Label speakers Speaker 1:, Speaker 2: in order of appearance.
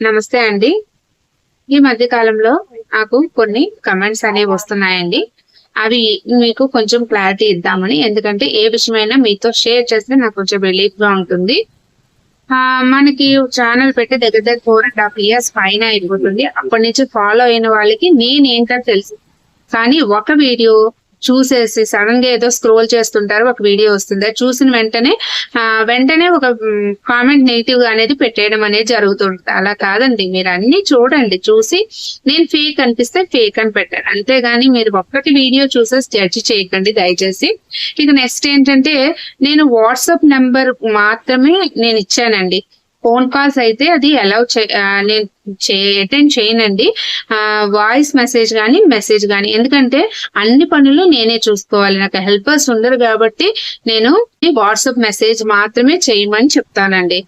Speaker 1: నమస్తే అండి. ఈ మధ్య కాలంలో నాకు కొన్ని కమెంట్స్ అనేవి వస్తున్నాయండి. అవి మీకు కొంచెం క్లారిటీ ఇద్దామని. ఎందుకంటే ఏ విషయమైనా మీతో షేర్ చేస్తే నాకు కొంచెం రిలీఫ్‌గా ఉంటుంది. మనకి ఛానల్ పెట్టి దగ్గర దగ్గర 4.5 ఇయర్స్ పైన అయిపోతుంది. అప్పటి నుంచి ఫాలో అయిన వాళ్ళకి నేనేంటో తెలుసు. కానీ ఒక వీడియో చూసేసి సడన్ గా ఏదో స్క్రోల్ చేస్తుంటారు, ఒక వీడియో వస్తుంది. అది చూసిన వెంటనే ఒక కామెంట్ నెగిటివ్ గా అనేది పెట్టేయడం అనేది జరుగుతుంది. అలా కాదండి, మీరు అన్ని చూడండి. చూసి నేను ఫేక్ అనిపిస్తే ఫేక్ అని పెట్టాను, అంతేగాని మీరు ఒక్కటి వీడియో చూసేసి జడ్జి చేయకండి దయచేసి. ఇక నెక్స్ట్ ఏంటంటే, నేను వాట్సాప్ నెంబర్ మాత్రమే నేను ఇచ్చానండి. ఫోన్ కాల్స్ అయితే అది నేను అటెండ్ చేయనండి. వాయిస్ మెసేజ్ కానీ మెసేజ్ కానీ, ఎందుకంటే అన్ని పనులు నేనే చూసుకోవాలి, నాకు హెల్పర్స్ ఉండరు కాబట్టి నేను వాట్సాప్ మెసేజ్ మాత్రమే చేయమని చెప్తానండి.